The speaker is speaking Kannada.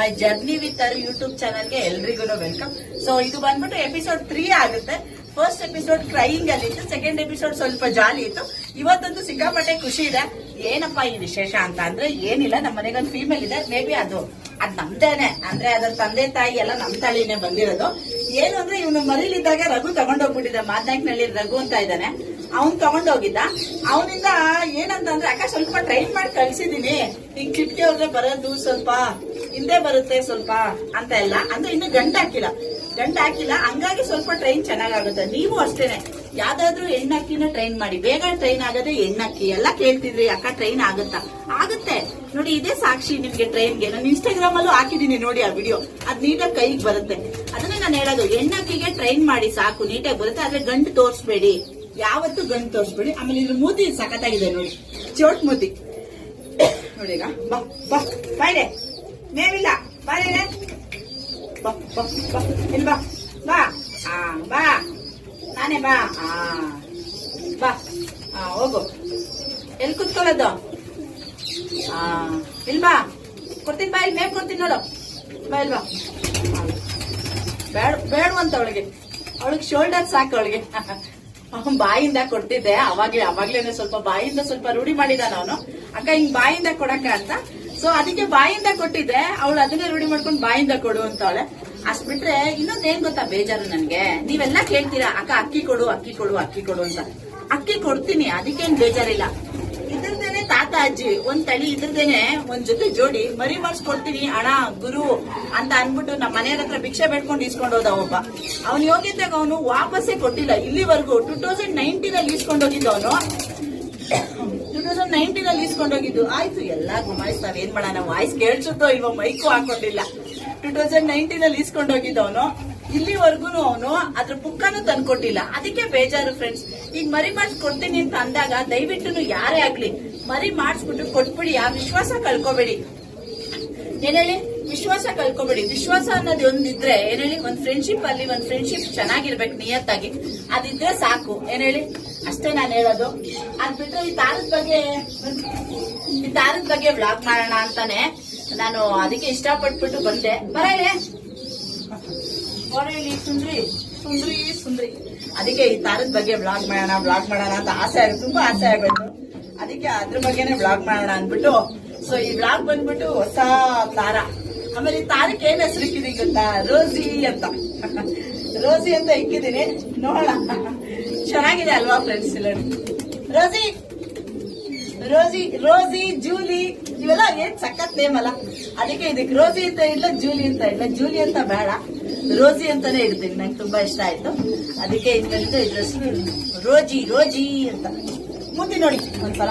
My journey with our YouTube ಚಾನಲ್ಗೆ ಎಲ್ರಿಗೂ ವೆಲ್ಕಮ್. ಸೊ ಇದು ಬಂದ್ಬಿಟ್ಟು ಎಪಿಸೋಡ್ 3 ಆಗುತ್ತೆ. ಫಸ್ಟ್ ಎಪಿಸೋಡ್ ಕ್ರೈಯಿಂಗ್ ಅಲ್ಲಿ ಇತ್ತು, ಸೆಕೆಂಡ್ ಎಪಿಸೋಡ್ ಸ್ವಲ್ಪ ಜಾಲಿ ಇತ್ತು. ಇವತ್ತಂತೂ ಸಿಕ್ಕಾಪಟ್ಟೆ ಖುಷಿ ಇದೆ. ಏನಪ್ಪಾ ಈ ವಿಶೇಷ ಅಂತ ಅಂದ್ರೆ ಏನಿಲ್ಲ, ನಮ್ಮ ಮನೆಗೆ ಒಂದು ಫೀಮೇಲ್ ಇದೆ. ಮೇ ಬಿ ಅದು ನಮ್ದೇನೆ, ಅಂದ್ರೆ ಅದ್ರ ತಂದೆ ತಾಯಿ ಎಲ್ಲ ನಮ್ ತಳಿನೇ ಬಂದಿರೋದು. ಏನು ಅಂದ್ರೆ ಇವನು ಮರಿಲಿದ್ದಾಗ ರಘು ತಗೊಂಡೋಗ್ಬಿಟ್ಟಿದ್ದ, ಮಾದನಾಯ್ಕನಹಳ್ಳಿ ರಘು ಅಂತ ಇದ್ದಾನೆ, ಅವ್ನ್ ತಗೊಂಡೋಗಿದ್ದ. ಅವನಿಂದ ಏನಂತಂದ್ರೆ ಅಕ್ಕ ಸ್ವಲ್ಪ ಟ್ರೈನ್ ಮಾಡಿ ಕಳ್ಸಿದೀನಿ, ಈಗ ಕಿಟ್ಕಿ ಅವ್ರೆ ಬರೋದು ಸ್ವಲ್ಪ ಹಿಂದೆ ಬರುತ್ತೆ ಸ್ವಲ್ಪ ಅಂತ ಎಲ್ಲ, ಅಂದ್ರೆ ಇನ್ನು ಗಂಟು ಹಾಕಿಲ್ಲ, ಹಂಗಾಗಿ ಸ್ವಲ್ಪ ಟ್ರೈನ್ ಚೆನ್ನಾಗಾಗುತ್ತೆ. ನೀವು ಅಷ್ಟೇನೆ, ಯಾವ್ದಾದ್ರು ಹೆಣ್ಣಕ್ಕಿನ ಟ್ರೈನ್ ಮಾಡಿ, ಬೇಗ ಟ್ರೈನ್ ಆಗದೆ ಹೆಣ್ಣಕ್ಕಿ. ಎಲ್ಲ ಕೇಳ್ತಿದ್ರಿ ಅಕ್ಕ ಟ್ರೈನ್ ಆಗುತ್ತೆ ನೋಡಿ, ಇದೇ ಸಾಕ್ಷಿ ನಿಮ್ಗೆ ಟ್ರೈನ್ಗೆ. ನಾನು ಇನ್ಸ್ಟಾಗ್ರಾಮ್ ಅಲ್ಲೂ ಹಾಕಿದೀನಿ ನೋಡಿ ಆ ವಿಡಿಯೋ, ಅದ್ ನೀಟಾಗಿ ಕೈಗೆ ಬರುತ್ತೆ. ಅದನ್ನೇ ನಾನು ಹೇಳೋದು, ಹೆಣ್ಣಕ್ಕಿಗೆ ಟ್ರೈನ್ ಮಾಡಿ ಸಾಕು, ನೀಟಾಗಿ ಬರುತ್ತೆ. ಆದ್ರೆ ಗಂಟು ತೋರ್ಸ್ಬೇಡಿ, ಯಾವತ್ತು ಗಂಟು ತೋರ್ಸ್ಬೇಡಿ. ಆಮೇಲೆ ಇದ್ರ ಮೂತಿ ಸಖತ್ತಾಗಿದೆ ನೋಡಿ, ಚೋಟ್ ಮೂತಿ ನೋಡಿ. ಈಗ ಬಾ ಬಾ ಬಾಯ್ರೆ, ಮೇವಿಲ್ಲ ಬಾಯ್ರೆ, ಬಾ ಬಾ ಬಾ ಇಲ್ಲಿ ಬಾ ಬಾ ಬಾ ನಾನೇ ಬಾ ಬಾ ಹೋಗು. ಎಲ್ಲಿ ಕುತ್ಕೊಳ್ಳೋದು? ಇಲ್ ಬಾ, ಕೊಡ್ತೀನಿ ಬಾ, ಇಲ್ಲಿ ಮೇವ್ ಕೊಡ್ತೀನಿ ನೋಡು, ಬಾ ಇಲ್ವಾ. ಬೇಡವಂತ ಅವಳಿಗೆ ಶೋಲ್ಡರ್ ಸಾಕು ಅವಳಿಗೆ. ಬಾಯಿಂದ ಕೊಡ್ತಿದ್ದೆ ಅವಾಗ್ಲೇನೆ, ಸ್ವಲ್ಪ ಬಾಯಿಂದ ಸ್ವಲ್ಪ ರೂಢಿ ಮಾಡಿದಾನ ಅವನು. ಅಕ್ಕ ಹಿಂಗ್ ಬಾಯಿಂದ ಕೊಡಕ್ಕ ಅಂತ, ಸೊ ಅದಕ್ಕೆ ಬಾಯಿಂದ ಕೊಟ್ಟಿದ್ದೆ. ಅವಳು ಅದನ್ನೇ ರೂಢಿ ಮಾಡ್ಕೊಂಡು ಬಾಯಿಂದ ಕೊಡು ಅಂತ ಅವಳೆ. ಅಷ್ಟ್ ಬಿಟ್ರೆ ಇನ್ನೊಂದ್ ಏನ್ ಗೊತ್ತಾ ಬೇಜಾರು ನನ್ಗೆ, ನೀವೆಲ್ಲ ಕೇಳ್ತೀರಾ ಅಕ್ಕ ಅಕ್ಕಿ ಕೊಡು ಅಂತ. ಅಕ್ಕಿ ಕೊಡ್ತೀನಿ, ಅದಕ್ಕೇನ್ ಬೇಜಾರಿಲ್ಲ. ಇದ್ರದೇನೆ ತಾತ ಅಜ್ಜಿ ಒಂದ್ ತಳಿ, ಇದ್ರದೇನೆ ಒಂದ್ ಜೊತೆ ಜೋಡಿ ಮರಿ ಮಾಡಿಸ್ಕೊಡ್ತೀನಿ ಅಣ್ಣ ಗುರು ಅಂತ ಅನ್ಬಿಟ್ಟು ನಮ್ಮ ಮನೆಯವ್ರ ಹತ್ರ ಭಿಕ್ಷೆ ಬೇಡ್ಕೊಂಡು ಇಸ್ಕೊಂಡು ಹೋದ ಒಬ್ಬ. ಅವ್ನು ಹೋಗಿದ್ದಾಗ ಅವನು ವಾಪಸ್ಸೇ ಕೊಟ್ಟಿಲ್ಲ ಇಲ್ಲಿವರೆಗೂ. 2019 ಇಸ್ಕೊಂಡೋಗಿದ್ದು ಅವನು, 2019 ಇಸ್ಕೊಂಡೋಗಿದ್ದು. ಆಯ್ತು ಎಲ್ಲ ಗುಮಾಯಿಸ್ತಾನೆ, ಏನ್ ಮಾಡೋಣ, ವಾಯ್ಸ್ ಕೇಳಿಸುತ್ತೋ ಇವ, ಮೈಕು ಹಾಕೊಂಡಿಲ್ಲ. 2019 ಇಸ್ಕೊಂಡೋಗಿದ್ದು ಅವನು, ಇಲ್ಲಿವರೆಗೂ ಅವನು ಅದ್ರ ಪುಕ್ಕನೂ ತಂದ್ಕೊಟ್ಟಿಲ್ಲ. ಅದಕ್ಕೆ ಬೇಜಾರು ಫ್ರೆಂಡ್ಸ್. ಈಗ ಮರಿ ಮಾಡಿಸ್ಕೊಡ್ತೀನಿ ಅಂತ ಅಂದಾಗ ದಯವಿಟ್ಟು ಯಾರೇ ಆಗ್ಲಿ ಮರಿ ಮಾಡಿಸ್ಬಿಟ್ಟು ಕೊಟ್ಬಿಡಿ. ಆ ವಿಶ್ವಾಸ ಕಳ್ಕೊಬೇಡಿ. ಏನ್ ಹೇಳಿ, ವಿಶ್ವಾಸ ಕಳ್ಕೊಬೇಡಿ. ವಿಶ್ವಾಸ ಅನ್ನೋದು ಒಂದಿದ್ರೆ ಏನ್ ಹೇಳಿ, ಒಂದ್ ಫ್ರೆಂಡ್ಶಿಪ್ ಅಲ್ಲಿ ಒಂದ್ ಫ್ರೆಂಡ್ಶಿಪ್ ಚೆನ್ನಾಗಿರ್ಬೇಕು, ನಿಯತ್ತಾಗಿ ಅದಿದ್ರೆ ಸಾಕು. ಏನ್ ಹೇಳಿ, ಅಷ್ಟೇ ನಾನು ಹೇಳೋದು. ಅದ್ ಬಿಟ್ಟು ಈ ತಾರದ ಬಗ್ಗೆ ವ್ಲಾಗ್ ಮಾಡೋಣ ಅಂತಾನೆ ನಾನು ಅದಕ್ಕೆ ಇಷ್ಟಪಟ್ಬಿಟ್ಟು ಬಂದೆ. ಬರಲೇ ಸುಂದ್ರಿ ಅದಕ್ಕೆ ಈ ತಾರದ ಬಗ್ಗೆ ವ್ಲಾಗ್ ಮಾಡೋಣ ಅಂತ ಆಸೆ ಆಗುತ್ತೆ, ತುಂಬಾ ಆಸೆ ಆಗೋಯ್ತು. ಅದಕ್ಕೆ ಅದ್ರ ಬಗ್ಗೆನೆ ವ್ಲಾಗ್ ಮಾಡೋಣ ಅಂದ್ಬಿಟ್ಟು, ಸೊ ಈ ವ್ಲಾಗ್ ಬಂದ್ಬಿಟ್ಟು ಹೊಸ ತಾರ. ಆಮೇಲೆ ಈ ತಾರಕ್ಕೆ ಏನ್ ಹೆಸರು ಇಕ್ಕಿದೀನಿ ಗೊತ್ತಾ? ರೋಸಿ ಅಂತ ಇಕ್ಕಿದೀನಿ, ನೋಡೋಣ. ಚೆನ್ನಾಗಿದೆ ಅಲ್ವಾ ಫ್ರೆಂಡ್ಸ್? ಇಲ್ಲ ರೋಸಿ ಜೂಲಿ ಇವೆಲ್ಲ ಏನ್ ಸಖತ್ ನೇಮ್ ಅಲ್ಲ. ಅದಕ್ಕೆ ಇದಕ್ಕೆ ರೋಸಿ ಅಂತ ಇಲ್ಲ, ಜೂಲಿ ಅಂತ ಇಲ್ಲ. ಜೂಲಿ ಅಂತ ಬೇಡ, ರೋಸಿ ಅಂತಾನೆ ಇಡ್ತೀನಿ, ನಂಗೆ ತುಂಬಾ ಇಷ್ಟ ಆಯ್ತು. ಅದಕ್ಕೆ ಇದ್ರ ಹೆಸರು ರೋಜಿ ಅಂತ. ಮುಂದೆ ನೋಡಿ ಒಂದ್ಸಲ.